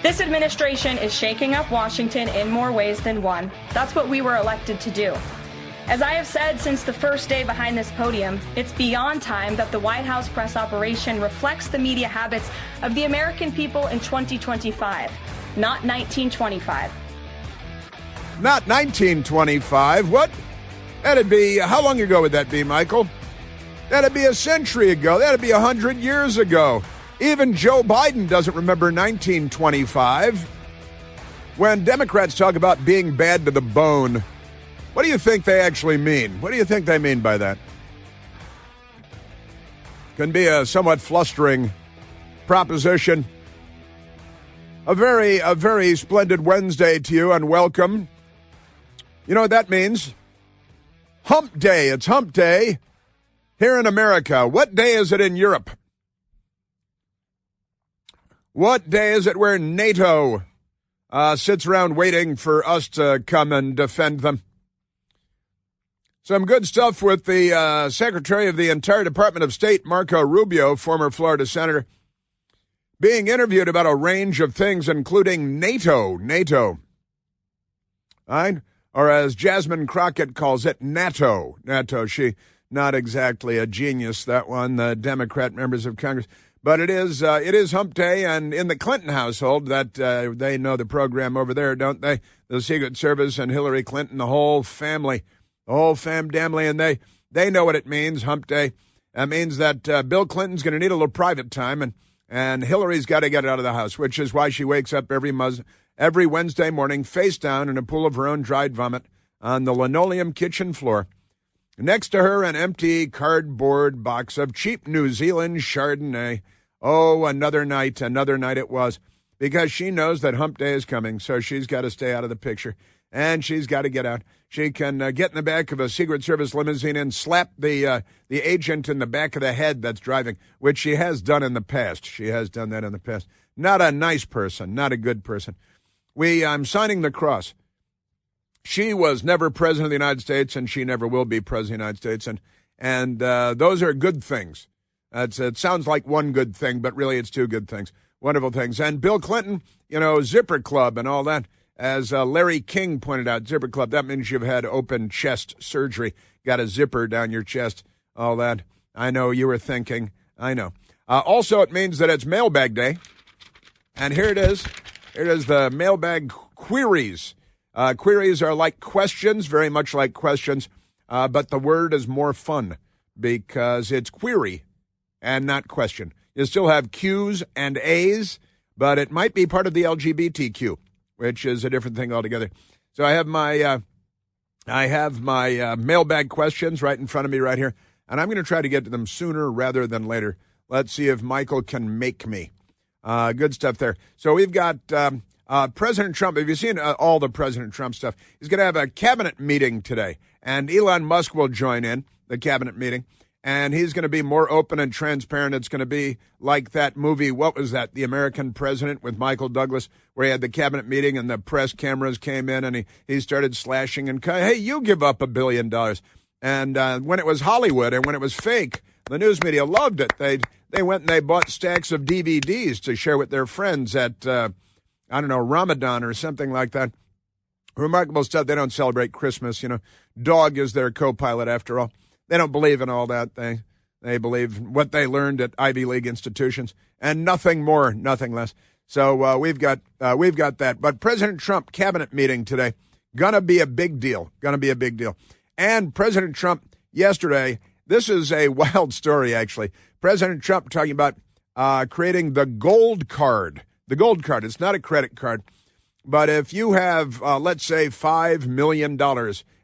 This administration is shaking up Washington in more ways than one. That's what we were elected to do. As I have said since the first day behind this podium, it's beyond time that the White House press operation reflects the media habits of the American people in 2025, not 1925. Not 1925. What? That'd be, how long ago would that be, Michael? That'd be a century ago. That'd be 100 years ago. Even Joe Biden doesn't remember 1925. When Democrats talk about being bad to the bone, what do you think they actually mean? What do you think they mean by that? Can be a somewhat flustering proposition. A very splendid Wednesday to you, and welcome. You know what that means? Hump Day. It's Hump Day here in America. What day is it in Europe? What day is it where NATO sits around waiting for us to come and defend them? Some good stuff with the Secretary of the entire Department of State, Marco Rubio, former Florida senator, being interviewed about a range of things, including NATO. Right? Or as Jasmine Crockett calls it, NATO. She, not exactly a genius, that one, the Democrat members of Congress. But it is Hump Day, and in the Clinton household, that they know the program over there, don't they? The Secret Service and Hillary Clinton, the whole family, and they know what it means, Hump Day. That means that Bill Clinton's going to need a little private time, and Hillary's got to get out of the house, which is why she wakes up every Wednesday morning face down in a pool of her own dried vomit on the linoleum kitchen floor. Next to her, an empty cardboard box of cheap New Zealand Chardonnay. Oh, another night it was, because she knows that Hump Day is coming, so she's got to stay out of the picture, and she's got to get out. She can get in the back of a Secret Service limousine and slap the agent in the back of the head that's driving, which she has done in the past. She has done that in the past. Not a nice person, not a good person. I'm signing the cross. She was never president of the United States, and she never will be president of the United States, and those are good things. It sounds like one good thing, but really it's two good things, wonderful things. And Bill Clinton, Zipper Club and all that, as Larry King pointed out, Zipper Club, that means you've had open chest surgery, got a zipper down your chest, all that. I know you were thinking, I know. Also, it means that it's Mailbag Day, and here it is. Here it is, the mailbag queries. Queries are like questions, very much like questions, but the word is more fun because it's query and not question. You still have Q's and A's, but it might be part of the LGBTQ, which is a different thing altogether. So I have my mailbag questions right in front of me right here, and I'm going to try to get to them sooner rather than later. Let's see if Michael can make me. Good stuff there. So we've got President Trump. Have you seen all the President Trump stuff? He's going to have a cabinet meeting today, and Elon Musk will join in the cabinet meeting. And he's going to be more open and transparent. It's going to be like that movie, what was that, The American President with Michael Douglas, where he had the cabinet meeting and the press cameras came in and he started slashing and, hey, you give up $1 billion. And when it was Hollywood and when it was fake, the news media loved it. They went and they bought stacks of DVDs to share with their friends at, Ramadan or something like that. Remarkable stuff. They don't celebrate Christmas. Dog is their co-pilot after all. They don't believe in all that. They believe what they learned at Ivy League institutions and nothing more, nothing less. So we've got that. But President Trump cabinet meeting today, gonna be a big deal. And President Trump yesterday, this is a wild story actually. President Trump talking about creating the gold card. The gold card. It's not a credit card, but if you have, let's say, $5 million.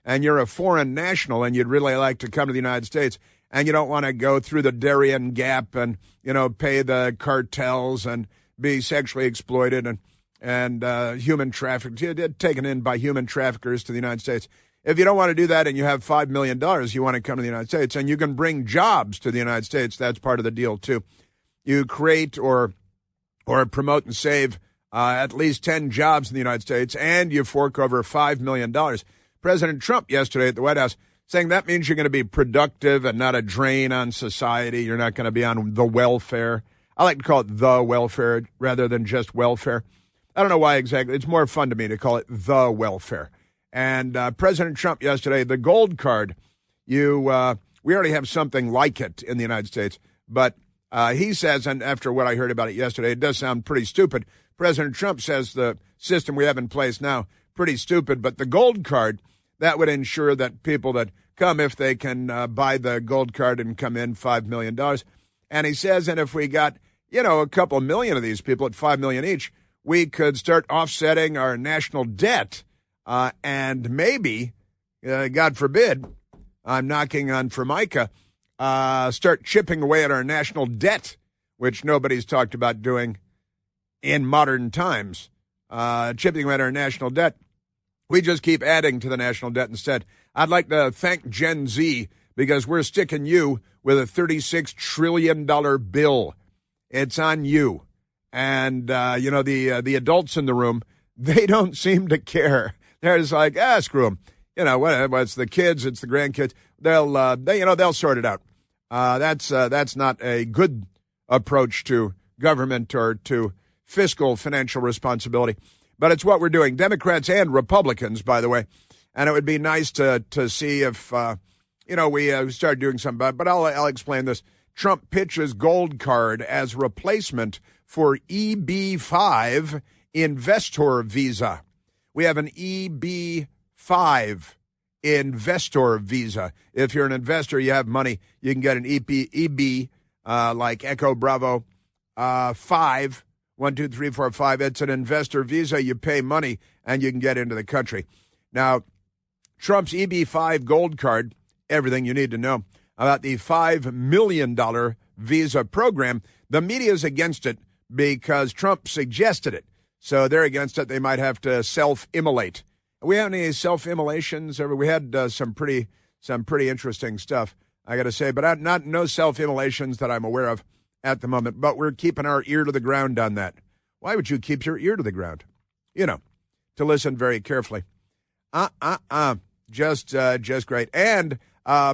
And you're a foreign national and you'd really like to come to the United States and you don't want to go through the Darien Gap and, pay the cartels and be sexually exploited and human trafficked, taken in by human traffickers to the United States. If you don't want to do that and you have $5 million, you want to come to the United States and you can bring jobs to the United States. That's part of the deal, too. You create or promote and save at least 10 jobs in the United States and you fork over $5 million. President Trump yesterday at the White House saying that means you're going to be productive and not a drain on society. You're not going to be on the welfare. I like to call it the welfare rather than just welfare. I don't know why exactly. It's more fun to me to call it the welfare. And President Trump yesterday, the gold card, we already have something like it in the United States. But he says, and after what I heard about it yesterday, it does sound pretty stupid. President Trump says the system we have in place now, pretty stupid. But the gold card, that would ensure that people that come, if they can buy the gold card and come in, $5 million. And he says, and if we got, a couple million of these people at $5 million each, we could start offsetting our national debt. And maybe, God forbid, I'm knocking on Formica, start chipping away at our national debt, which nobody's talked about doing in modern times. Chipping away at our national debt. We just keep adding to the national debt instead. I'd like to thank Gen Z because we're sticking you with a $36 trillion bill. It's on you. And, the adults in the room, they don't seem to care. They're just like, screw them. It's the kids, it's the grandkids. They'll sort it out. That's not a good approach to government or to fiscal financial responsibility. But it's what we're doing, Democrats and Republicans, by the way. And it would be nice to see if, we start doing something. But I'll explain this. Trump pitches gold card as replacement for EB-5 investor visa. We have an EB-5 investor visa. If you're an investor, you have money, you can get an EB, like Echo Bravo 5, 1, 2, 3, 4, 5. It's an investor visa. You pay money, and you can get into the country. Now, Trump's EB-5 gold card, everything you need to know about the $5 million visa program. The media is against it because Trump suggested it. So they're against it. They might have to self-immolate. We have any self-immolations? We had some pretty interesting stuff, I got to say, but no self-immolations that I'm aware of at the moment. But we're keeping our ear to the ground on that. Why would you keep your ear to the ground? To listen very carefully. Just great. And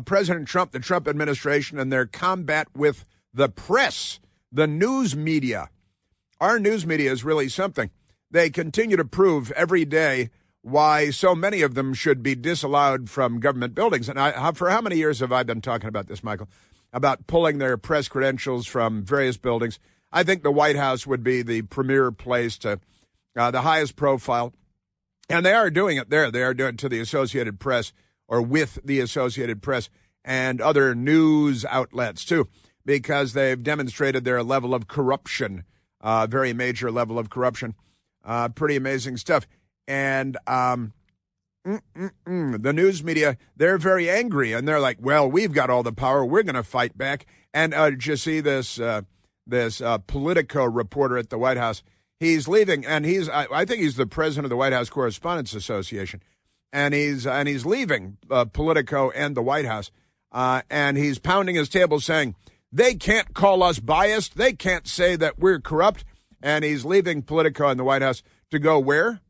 President Trump, the Trump administration, and their combat with the press, the news media. Our news media is really something. They continue to prove every day why so many of them should be disallowed from government buildings. And for how many years have I been talking about this, Michael, about pulling their press credentials from various buildings? I think the White House would be the premier place to the highest profile. And they are doing it there. They are doing it to the Associated Press or with the Associated Press and other news outlets, too, because they've demonstrated their level of corruption, very major level of corruption. Pretty amazing stuff. And the news media, they're very angry, and they're like, well, we've got all the power. We're going to fight back. And did you see this Politico reporter at the White House? He's leaving, and I think he's the president of the White House Correspondents Association. And he's leaving Politico and the White House. And he's pounding his table saying, they can't call us biased. They can't say that we're corrupt. And he's leaving Politico and the White House to go where?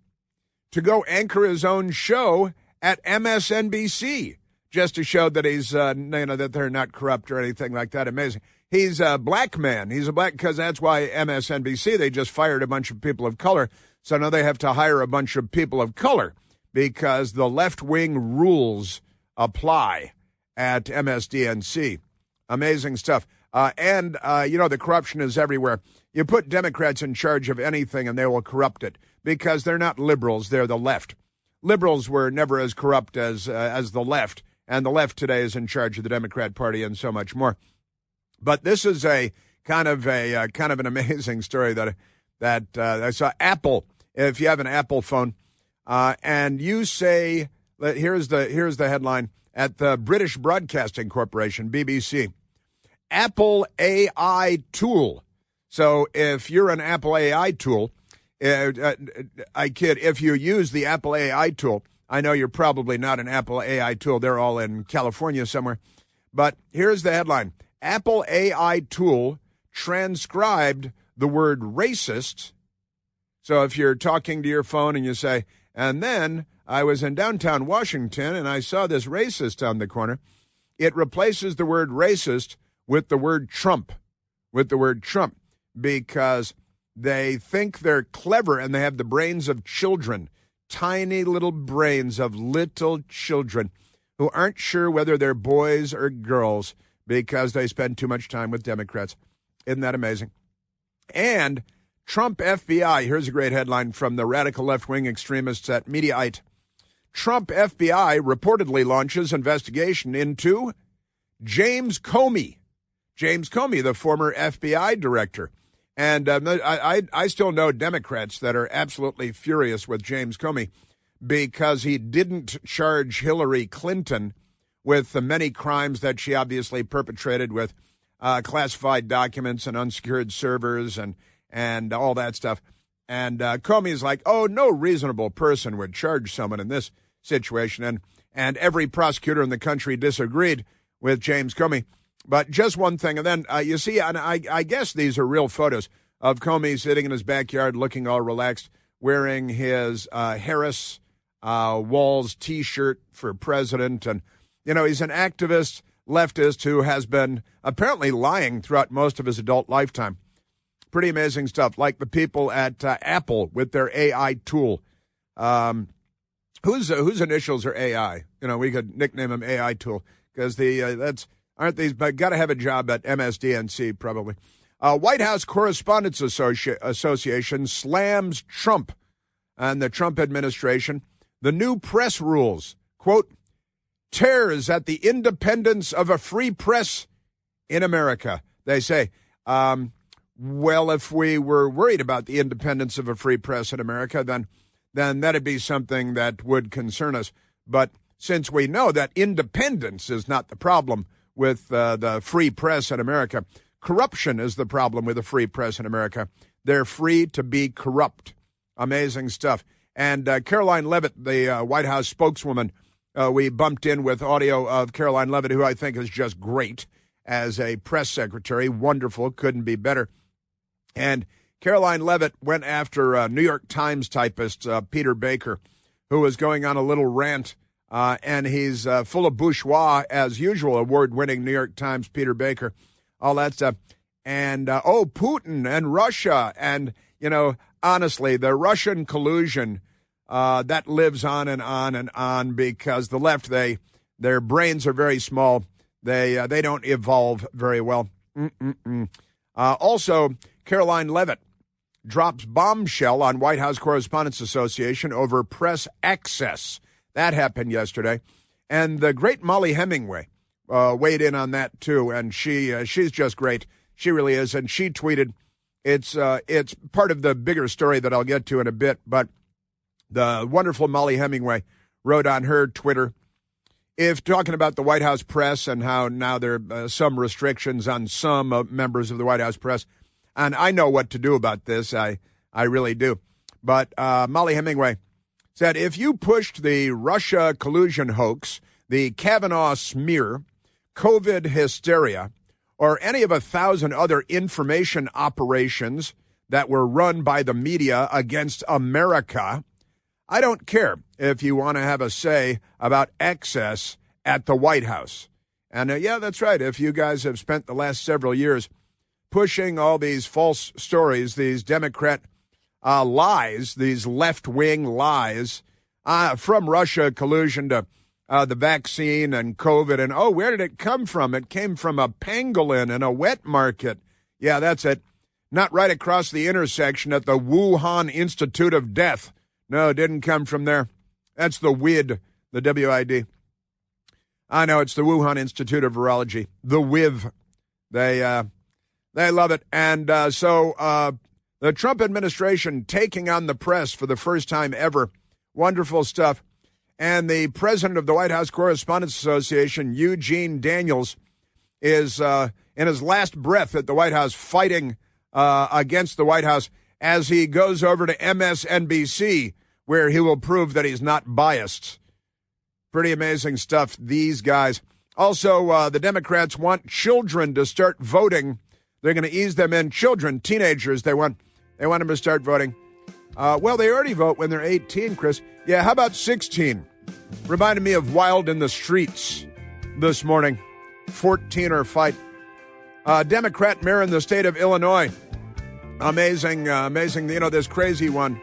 To go anchor his own show at MSNBC, just to show that he's, that they're not corrupt or anything like that. Amazing. He's a black man. He's a black, because that's why MSNBC, they just fired a bunch of people of color. So now they have to hire a bunch of people of color because the left-wing rules apply at MSDNC. Amazing stuff. The corruption is everywhere. You put Democrats in charge of anything and they will corrupt it because they're not liberals. They're the left. Liberals were never as corrupt as the left, and the left today is in charge of the Democrat Party and so much more. But this is a kind of an amazing story that I saw. Apple, if you have an Apple phone, and you say, here's the headline at the British Broadcasting Corporation, BBC, Apple AI tool. So if you're an Apple AI tool, I kid, if you use the Apple AI tool, I know you're probably not an Apple AI tool. They're all in California somewhere. But here's the headline. Apple AI tool transcribed the word racist. So if you're talking to your phone and you say, and then I was in downtown Washington and I saw this racist on the corner, it replaces the word racist with the word Trump, because They think they're clever, and they have the brains of children, tiny little brains of little children who aren't sure whether they're boys or girls because they spend too much time with Democrats. Isn't that amazing? And Trump FBI, here's a great headline from the radical left-wing extremists at Mediaite. Trump FBI reportedly launches investigation into James Comey. James Comey, the former FBI director. And I still know Democrats that are absolutely furious with James Comey because he didn't charge Hillary Clinton with the many crimes that she obviously perpetrated with classified documents and unsecured servers and all that stuff. And Comey's like, oh, no reasonable person would charge someone in this situation. And every prosecutor in the country disagreed with James Comey. But just one thing, and then you see, and I guess these are real photos of Comey sitting in his backyard looking all relaxed, wearing his Harris Walls T-shirt for president. And, you know, he's an activist, leftist who has been apparently lying throughout most of his adult lifetime. Pretty amazing stuff, like the people at Apple with their AI tool. Whose initials are AI? You know, we could nickname him AI tool because aren't these? But got to have a job at MSDNC probably. White House Correspondents Association slams Trump and the Trump administration. The new press rules, quote, tears at the independence of a free press in America. They say, well, if we were worried about the independence of a free press in America, then that'd be something that would concern us. But since we know that independence is not the problem with the free press in America, corruption is the problem with the free press in America. They're free to be corrupt. Amazing stuff. And Caroline Leavitt, the White House spokeswoman, we bumped in with audio of Caroline Leavitt, who I think is just great as a press secretary. Wonderful. Couldn't be better. And Caroline Leavitt went after New York Times typist Peter Baker, who was going on a little rant, and he's full of bourgeois, as usual, award-winning New York Times Peter Baker, all that stuff. And, Putin and Russia, and, you know, honestly, the Russian collusion, that lives on and on and on because the left, their brains are very small. They don't evolve very well. Also, Caroline Leavitt drops bombshell on White House Correspondents Association over press access. That happened yesterday. And the great Molly Hemingway weighed in on that, too. And she's just great. She really is. And she tweeted, it's part of the bigger story that I'll get to in a bit. But the wonderful Molly Hemingway wrote on her Twitter, if talking about the White House press and how now there are some restrictions on some members of the White House press, and I know what to do about this, I really do. But Molly Hemingway said, if you pushed the Russia collusion hoax, the Kavanaugh smear, COVID hysteria, or any of 1,000 other information operations that were run by the media against America, I don't care if you want to have a say about access at the White House. And yeah, that's right. If you guys have spent the last several years pushing all these false stories, these Democrat lies, these left-wing lies from Russia collusion to the vaccine and COVID. And, oh, where did it come from? It came from a pangolin in a wet market. Yeah, that's it. Not right across the intersection at the Wuhan Institute of Death. No, it didn't come from there. That's the WID, the W-I-D. I know, it's the Wuhan Institute of Virology, the WIV. They love it. And so the Trump administration taking on the press for the first time ever. Wonderful stuff. And the president of the White House Correspondents Association, Eugene Daniels, is in his last breath at the White House fighting against the White House as he goes over to MSNBC, where he will prove that he's not biased. Pretty amazing stuff, these guys. Also, the Democrats want children to start voting. They're going to ease them in. Children, teenagers, they want them to start voting. Well, they already vote when they're 18, Chris. Yeah, how about 16? Reminded me of Wild in the Streets this morning. 14 or fight. Democrat mayor in the state of Illinois Amazing. You know, this crazy one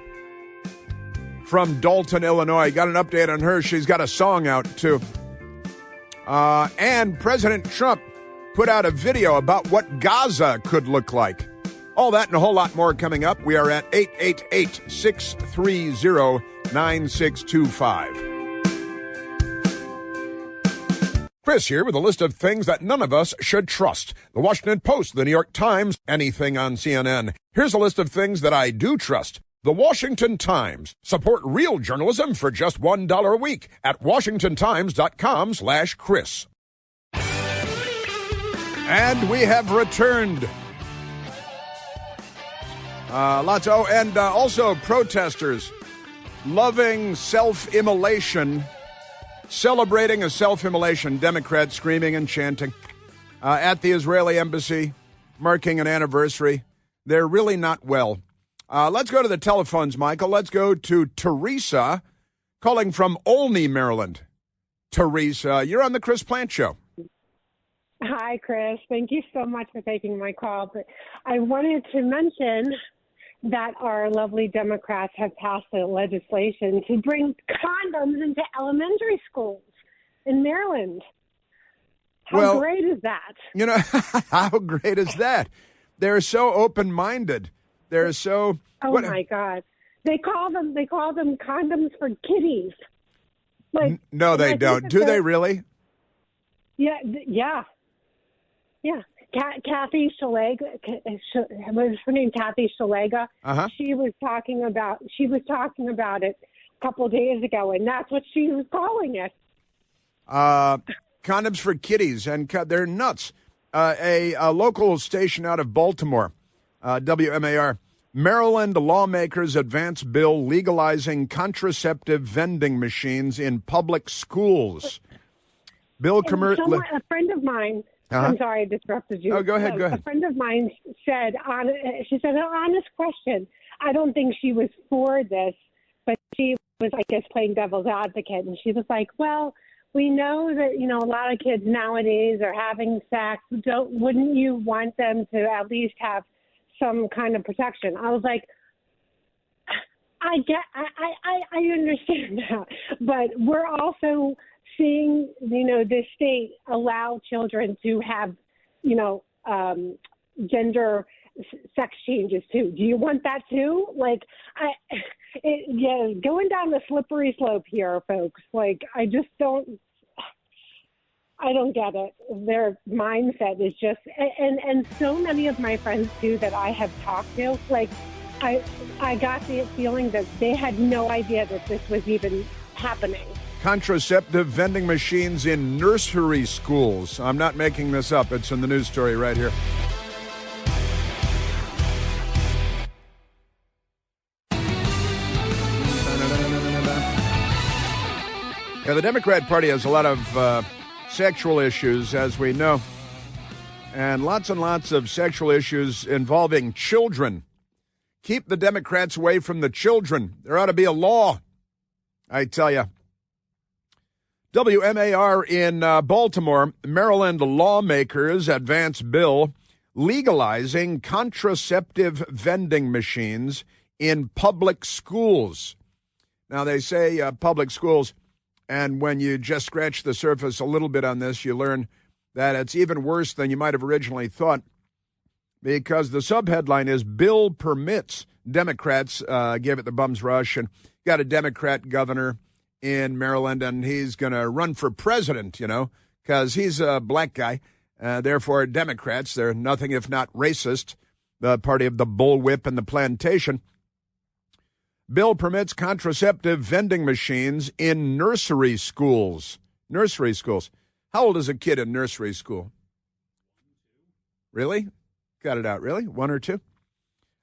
from Dalton, Illinois. Got an update on her. She's got a song out, too. And President Trump put out a video about what Gaza could look like. All that and a whole lot more coming up. We are at 888-630-9625. Chris here with a list of things that none of us should trust. The Washington Post, the New York Times, anything on CNN. Here's a list of things that I do trust. The Washington Times. Support real journalism for just $1 a week at washingtontimes.com/Chris. And we have returned. Also protesters loving self-immolation, celebrating a self-immolation. Democrats screaming and chanting at the Israeli embassy, marking an anniversary. They're really not well. Let's go to the telephones, Michael. Let's go to Teresa, calling from Olney, Maryland. Teresa, you're on the Chris Plant Show. Hi, Chris. Thank you so much for taking my call. But I wanted to mention that our lovely Democrats have passed a legislation to bring condoms into elementary schools in Maryland. How great is that? You know, how great is that? They're so open-minded. They're so... my God. They call them condoms for kiddies. No, they don't. Do they really? Yeah. Kathy Shalega, was her name Kathy Shalega? Uh-huh. She was talking about it a couple of days ago, and that's what she was calling it. Condoms for kiddies, and they're nuts. A local station out of Baltimore, WMAR, Maryland lawmakers advance bill legalizing contraceptive vending machines in public schools. A friend of mine. Uh-huh. I'm sorry I disrupted you. Oh, go ahead. A friend of mine said, an honest question. I don't think she was for this, but she was, I guess, playing devil's advocate. And she was like, well, we know that, a lot of kids nowadays are having sex. Wouldn't you want them to at least have some kind of protection? I was like, I understand that, but we're also seeing, this state allow children to have, gender sex changes too. Do you want that too? Going down the slippery slope here, folks. I don't get it. Their mindset is just, and so many of my friends too that I have talked to, I got the feeling that they had no idea that this was even happening. Contraceptive vending machines in nursery schools. I'm not making this up. It's in the news story right here. Yeah, the Democrat Party has a lot of sexual issues, as we know, and lots of sexual issues involving children. Keep the Democrats away from the children. There ought to be a law, I tell you. WMAR in Baltimore, Maryland lawmakers advance bill legalizing contraceptive vending machines in public schools. Now, they say public schools, and when you just scratch the surface a little bit on this, you learn that it's even worse than you might have originally thought, because the subheadline is Bill Permits. Democrats gave it the bum's rush, and got a Democrat governor in Maryland, and he's going to run for president, because he's a black guy. Therefore, Democrats, they're nothing if not racist, the party of the bullwhip and the plantation. Bill permits contraceptive vending machines in nursery schools. Nursery schools. How old is a kid in nursery school? Really? Got it out. Really? 1 or 2?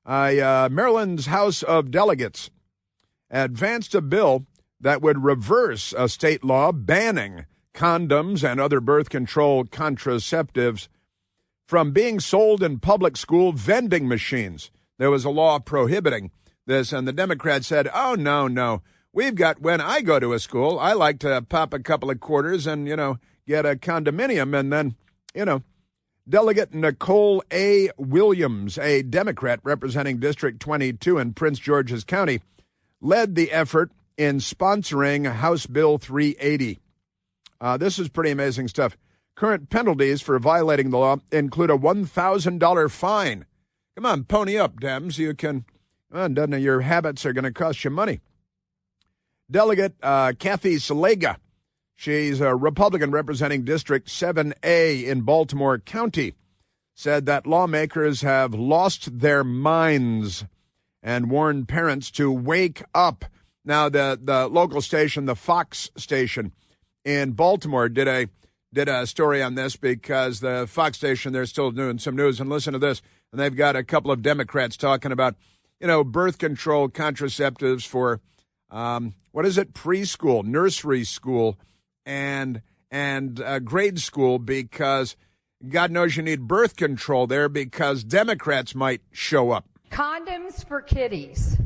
Maryland's House of Delegates advanced a bill that would reverse a state law banning condoms and other birth control contraceptives from being sold in public school vending machines. There was a law prohibiting this, and the Democrats said, oh, no. When I go to a school, I like to pop a couple of quarters and, get a condominium and then, Delegate Nicole A. Williams, a Democrat representing District 22 in Prince George's County, led the effort in sponsoring House Bill 380. This is pretty amazing stuff. Current penalties for violating the law include a $1,000 fine. Come on, pony up, Dems. You can, your habits are going to cost you money. Delegate Kathy Salega, she's a Republican representing District 7A in Baltimore County, said that lawmakers have lost their minds and warned parents to wake up. Now, the local station, the Fox station in Baltimore, did a story on this because the Fox station, they're still doing some news. And listen to this. And they've got a couple of Democrats talking about, birth control contraceptives for, preschool, nursery school, and grade school, because God knows you need birth control there because Democrats might show up. Condoms for kiddies.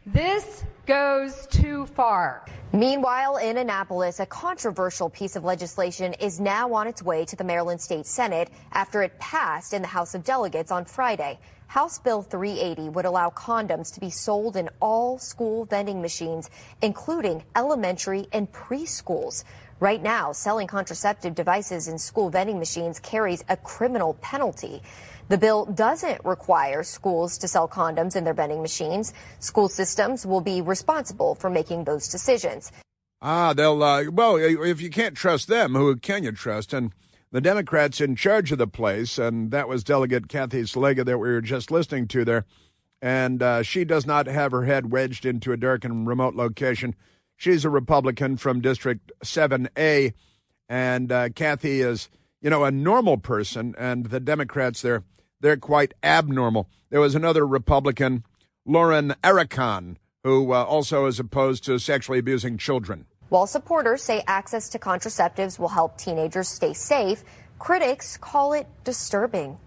This goes too far. Meanwhile, in Annapolis, a controversial piece of legislation is now on its way to the Maryland State Senate after it passed in the House of Delegates on Friday. House Bill 380 would allow condoms to be sold in all school vending machines, including elementary and preschools. Right now, selling contraceptive devices in school vending machines carries a criminal penalty. The bill doesn't require schools to sell condoms in their vending machines. School systems will be responsible for making those decisions. If you can't trust them, who can you trust? And the Democrats in charge of the place, and that was Delegate Kathy Salega that we were just listening to there. And she does not have her head wedged into a dark and remote location. She's a Republican from District 7A, and Kathy is, a normal person, and the Democrats, they're quite abnormal. There was another Republican, Lauren Arakan, who also is opposed to sexually abusing children. While supporters say access to contraceptives will help teenagers stay safe, critics call it disturbing.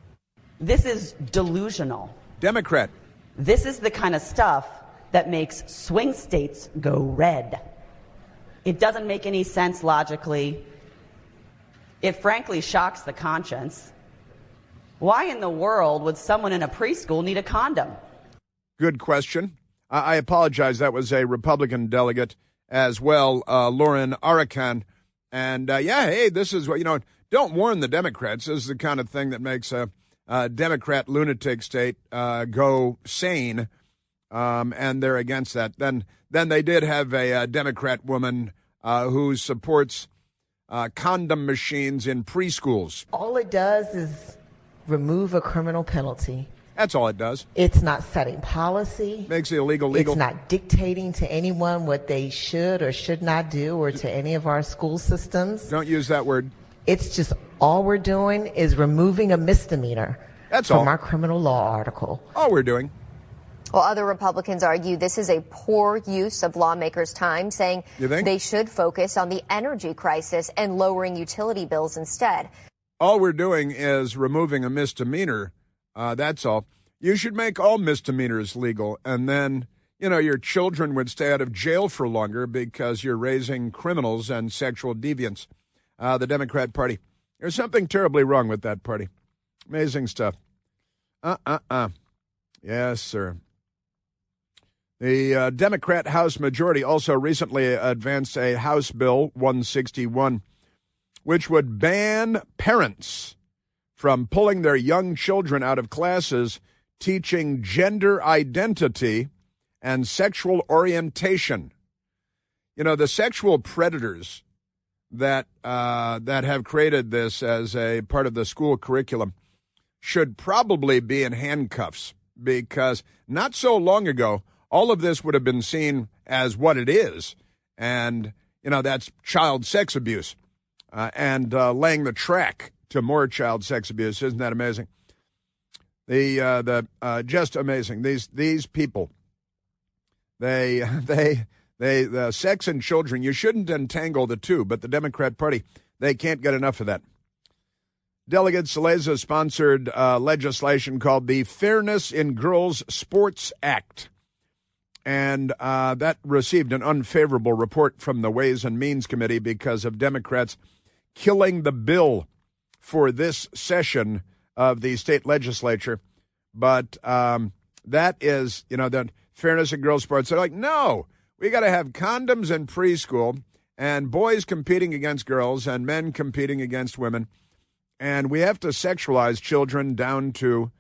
This is delusional. Democrat. This is the kind of stuff that makes swing states go red. It doesn't make any sense logically. It frankly shocks the conscience. Why in the world would someone in a preschool need a condom? Good question. I apologize. That was a Republican delegate as well, Lauren Arakan. And this is what, don't warn the Democrats. This is the kind of thing that makes a Democrat lunatic state go sane. And they're against that. Then they did have a Democrat woman who supports condom machines in preschools. All it does is remove a criminal penalty. That's all it does. It's not setting policy. Makes it illegal. It's not dictating to anyone what they should or should not do, or to any of our school systems. Don't use that word. It's just all we're doing is removing a misdemeanor from our criminal law article. All we're doing. Well, other Republicans argue this is a poor use of lawmakers' time, saying they should focus on the energy crisis and lowering utility bills instead. All we're doing is removing a misdemeanor. That's all. You should make all misdemeanors legal, and then, your children would stay out of jail for longer because you're raising criminals and sexual deviants. The Democrat Party. There's something terribly wrong with that party. Amazing stuff. Yes, sir. The Democrat House majority also recently advanced a House Bill 161, which would ban parents from pulling their young children out of classes teaching gender identity and sexual orientation. The sexual predators that have created this as a part of the school curriculum should probably be in handcuffs, because not so long ago, all of this would have been seen as what it is. And, that's child sex abuse and laying the track to more child sex abuse. Isn't that amazing? Just amazing. These people, the sex and children, you shouldn't entangle the two, but the Democrat Party, they can't get enough of that. Delegate Saleza sponsored legislation called the Fairness in Girls Sports Act. And that received an unfavorable report from the Ways and Means Committee because of Democrats killing the bill for this session of the state legislature. But that is, the fairness in girls' sports. They're like, no, we got to have condoms in preschool and boys competing against girls and men competing against women. And we have to sexualize children down to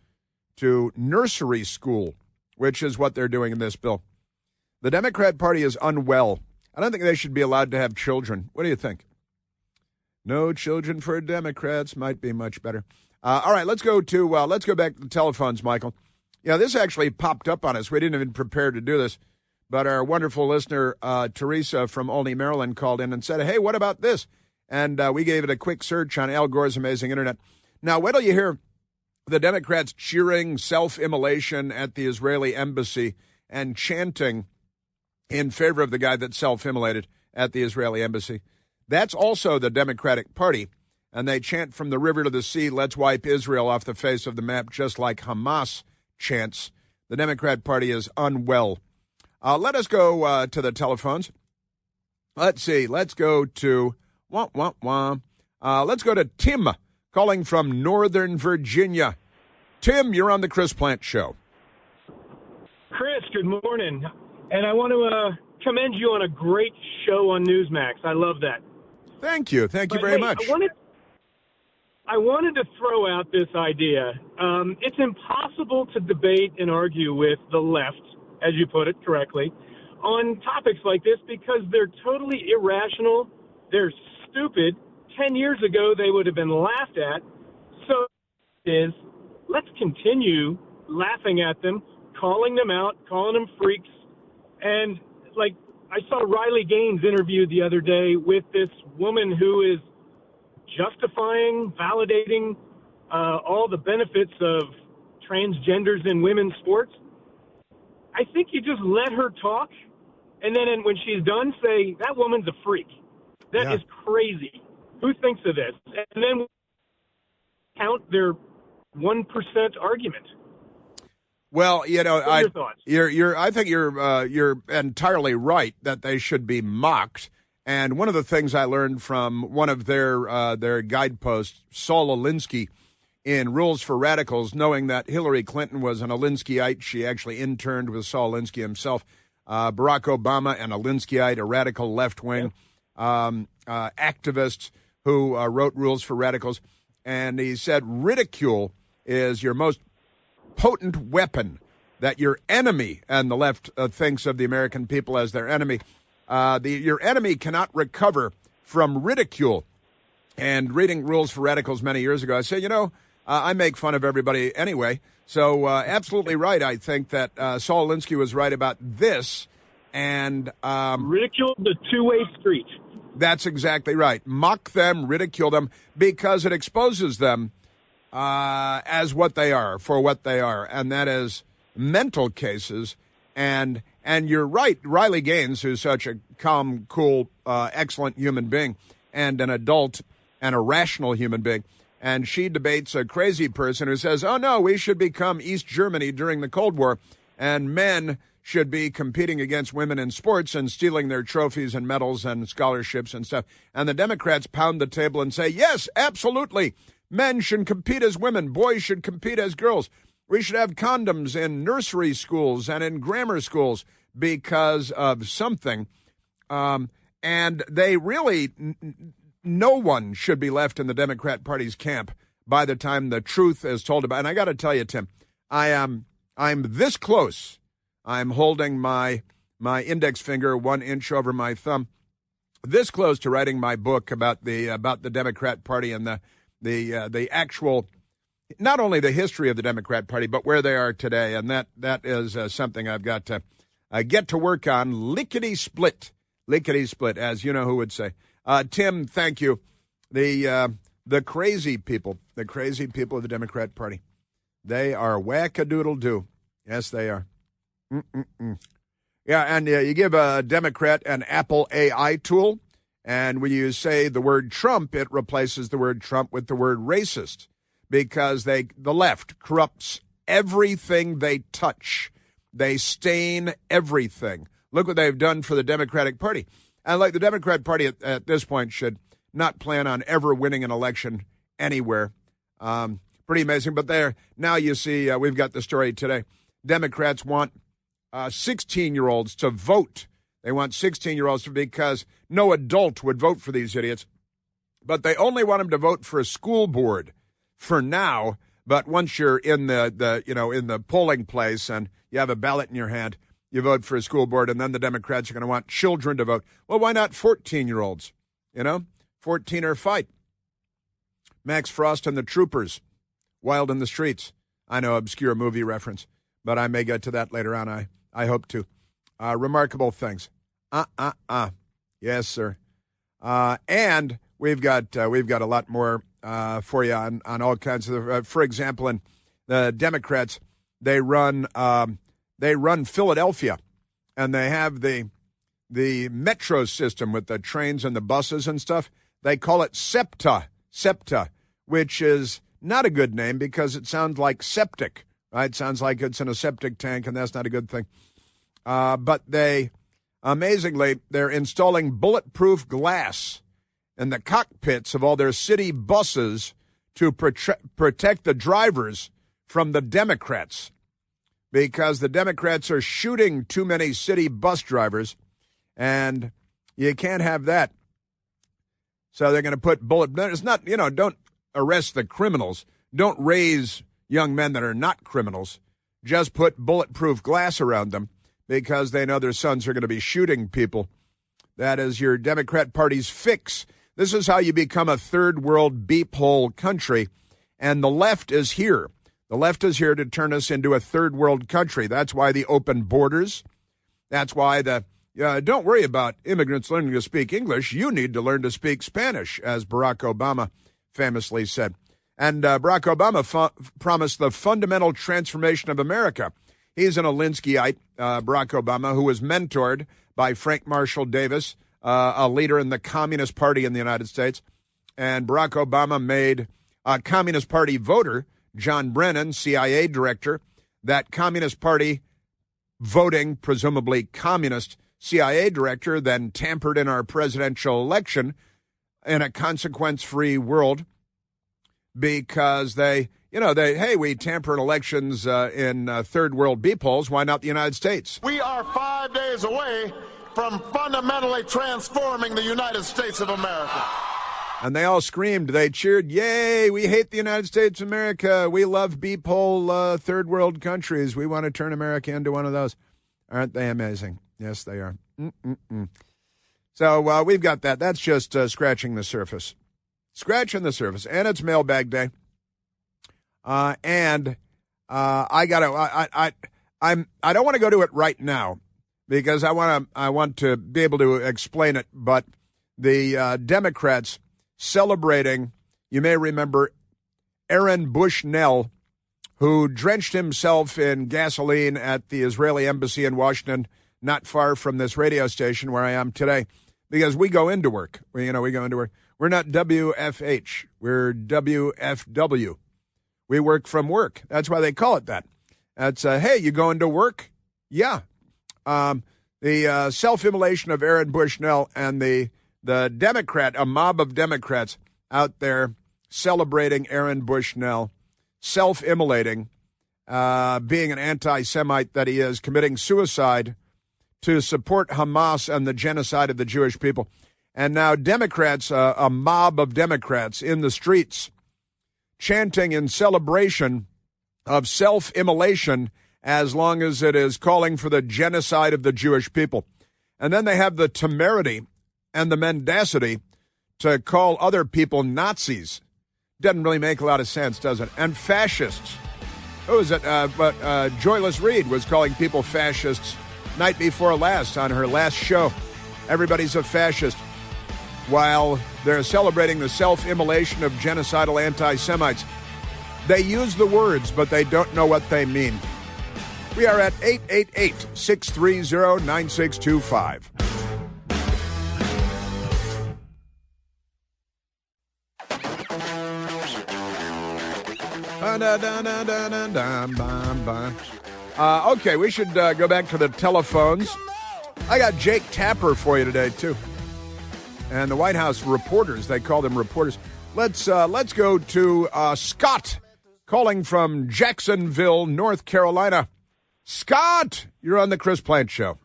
nursery school, which is what they're doing in this bill. The Democrat Party is unwell. I don't think they should be allowed to have children. What do you think? No children for Democrats might be much better. All right, let's go back to the telephones, Michael. This actually popped up on us. We didn't even prepare to do this, but our wonderful listener, Teresa from Olney, Maryland, called in and said, hey, what about this? And we gave it a quick search on Al Gore's amazing internet. Now, wait till you hear the Democrats cheering self-immolation at the Israeli embassy and chanting in favor of the guy that self-immolated at the Israeli embassy. That's also the Democratic Party, and they chant from the river to the sea, let's wipe Israel off the face of the map, just like Hamas chants. The Democrat Party is unwell. Let us go to the telephones. Let's see. Let's go to let's go to Tim, calling from Northern Virginia. Tim, you're on the Chris Plant Show. Chris, good morning. And I want to commend you on a great show on Newsmax. I love that. Thank you. Thank you very much. I wanted to throw out this idea. It's impossible to debate and argue with the left, as you put it correctly, on topics like this because they're totally irrational. They're stupid. 10 years ago, they would have been laughed at. So let's continue laughing at them, calling them out, calling them freaks. And like I saw Riley Gaines interviewed the other day with this woman who is justifying, validating all the benefits of transgenders in women's sports. I think you just let her talk, and then when she's done, say, that woman's a freak. That is crazy. Who thinks of this? And then count their 1% argument. Well, what are your thoughts? I think you're entirely right that they should be mocked. And one of the things I learned from one of their guideposts, Saul Alinsky, in Rules for Radicals, knowing that Hillary Clinton was an Alinskyite, she actually interned with Saul Alinsky himself. Barack Obama, an Alinskyite, a radical left-wing activist who wrote Rules for Radicals. And he said ridicule is your most potent weapon, that your enemy, and the left thinks of the American people as their enemy, your enemy cannot recover from ridicule. And reading Rules for Radicals many years ago, I said, I make fun of everybody anyway. So absolutely right. I think that Saul Alinsky was right about this. And ridicule the two-way street. That's exactly right. Mock them, ridicule them, because it exposes them as what they are, for what they are, and that is mental cases. And you're right, Riley Gaines, who's such a calm, cool, excellent human being, and an adult and a rational human being, and she debates a crazy person who says, oh, no, we should become East Germany during the Cold War, and men should be competing against women in sports and stealing their trophies and medals and scholarships and stuff. And the Democrats pound the table and say, yes, absolutely. Men should compete as women. Boys should compete as girls. We should have condoms in nursery schools and in grammar schools because of something. And they really, no one should be left in the Democrat Party's camp by the time the truth is told about. And I got to tell you, Tim, I'm this close. I'm holding my index finger 1 inch over my thumb, this close to writing my book about the Democrat Party and the actual, not only the history of the Democrat Party, but where they are today. And that is something I've got to get to work on. Lickety split, as you know who would say. Tim, thank you. The crazy people of the Democrat Party, they are whack-a-doodle-doo. Yes, they are. Yeah, and you give a Democrat an Apple AI tool, and when you say the word Trump, it replaces the word Trump with the word racist, because the left corrupts everything they touch. They stain everything. Look what they've done for the Democratic Party. And like the Democrat Party at this point should not plan on ever winning an election anywhere. pretty amazing. But there, now you see, we've got the story today. Democrats want 16-year-olds to vote. They want 16-year-olds because no adult would vote for these idiots. But they only want them to vote for a school board for now. But once you're in the polling place and you have a ballot in your hand, you vote for a school board, and then the Democrats are going to want children to vote. Well, why not 14-year-olds? 14 or fight. Max Frost and the Troopers, Wild in the Streets. I know, obscure movie reference, but I may get to that later on. I hope to. Remarkable things. Yes, sir. And we've got a lot more for you on all kinds of. For example, in the Democrats, they run Philadelphia, and they have the metro system with the trains and the buses and stuff. They call it SEPTA, which is not a good name because it sounds like septic, right? It sounds like it's in a septic tank, and that's not a good thing. But amazingly, they're installing bulletproof glass in the cockpits of all their city buses to protect the drivers from the Democrats, because the Democrats are shooting too many city bus drivers, and you can't have that. So they're going to put it's not, don't arrest the criminals. Don't raise young men that are not criminals. Just put bulletproof glass around them because they know their sons are going to be shooting people. That is your Democrat Party's fix. This is how you become a third world beep hole country, and the left is here. The left is here to turn us into a third world country. That's why the open borders. That's why don't worry about immigrants learning to speak English. You need to learn to speak Spanish, as Barack Obama famously said. And Barack Obama promised the fundamental transformation of America. He's an Alinskyite, Barack Obama, who was mentored by Frank Marshall Davis, a leader in the Communist Party in the United States. And Barack Obama made a Communist Party voter, John Brennan, CIA director, that Communist Party voting, presumably communist CIA director, then tampered in our presidential election in a consequence-free world because we tamper in elections in third world beep holes. Why not the United States? We are 5 days away from fundamentally transforming the United States of America. And they all screamed, they cheered, yay, we hate the United States of America. We love beep hole third world countries. We want to turn America into one of those. Aren't they amazing? Yes, they are. So we've got that. That's just scratching the surface. Scratching the surface. And it's mailbag day. I don't want to go to it right now because I want to be able to explain it. But the Democrats celebrating, you may remember Aaron Bushnell, who drenched himself in gasoline at the Israeli embassy in Washington, not far from this radio station where I am today, because we go into work. We go into work. We're not WFH. We're WFW. We work from work. That's why they call it that. That's, hey, you going to work? Yeah. The self-immolation of Aaron Bushnell and the Democrat, a mob of Democrats out there celebrating Aaron Bushnell, self-immolating, being an anti-Semite that he is, committing suicide to support Hamas and the genocide of the Jewish people. And now Democrats, a mob of Democrats in the streets, chanting in celebration of self-immolation as long as it is calling for the genocide of the Jewish people. And then they have the temerity and the mendacity to call other people Nazis. Doesn't really make a lot of sense, does it? And fascists. Who is it? Joyless Reed was calling people fascists night before last on her last show. Everybody's a fascist while they're celebrating the self-immolation of genocidal anti-Semites. They use the words, but they don't know what they mean. We are at 888-630-9625. Okay, we should go back to the telephones. I got Jake Tapper for you today, too. And the White House reporters, they call them reporters. Let's go to Scott calling from Jacksonville, North Carolina. Scott, you're on the Chris Plant Show.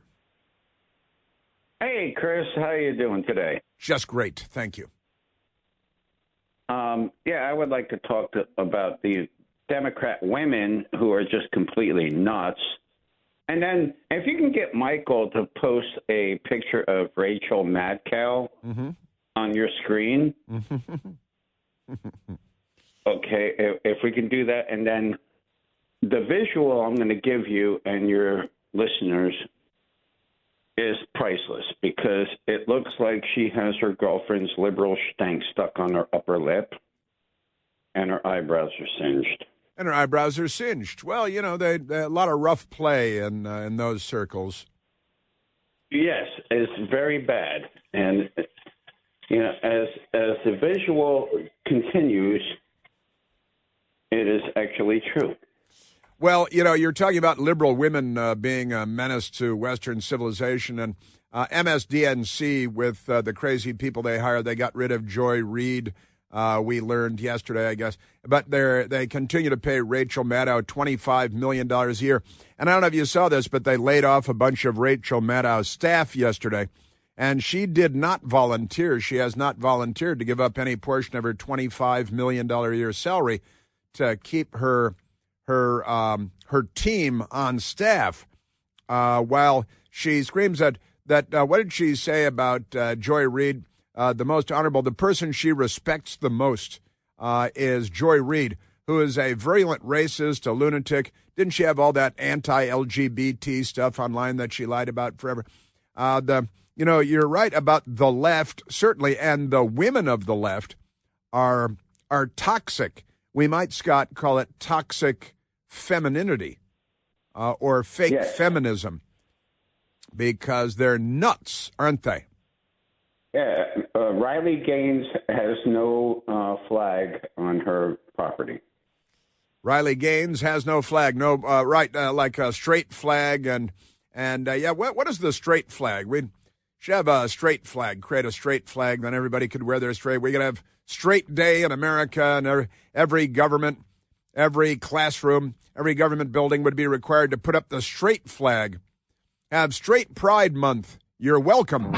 Hey, Chris, how are you doing today? Just great, thank you. I would like to talk about the Democrat women who are just completely nuts. And then if you can get Michael to post a picture of Rachel Maddow on your screen. Okay, if we can do that. And then the visual I'm going to give you and your listeners is priceless because it looks like she has her girlfriend's liberal stank stuck on her upper lip and her eyebrows are singed. And her eyebrows are singed. Well, you know, they a lot of rough play in those circles. Yes, it's very bad. And, you know, as the visual continues, it is actually true. Well, you know, you're talking about liberal women being a menace to Western civilization, and MSDNC with the crazy people they hired, they got rid of Joy Reid. We learned yesterday, I guess. But they continue to pay Rachel Maddow $25 million a year. And I don't know if you saw this, but they laid off a bunch of Rachel Maddow's staff yesterday. And she did not volunteer. She has not volunteered to give up any portion of her $25 million a year salary to keep her team on staff, while she screams that what did she say about Joy Reid? The most honorable, the person she respects the most is Joy Reid, who is a virulent racist, a lunatic. Didn't she have all that anti-LGBT stuff online that she lied about forever? You're right about the left, certainly, and the women of the left are toxic. We might, Scott, call it toxic femininity or fake feminism because they're nuts, aren't they? Yeah, Riley Gaines has no flag on her property. Riley Gaines has no flag, like a straight flag, and what is the straight flag? We should have a straight flag, create a straight flag, then everybody could wear their straight. We're going to have straight day in America, and every government, every classroom, every government building would be required to put up the straight flag. Have straight Pride Month. You're welcome.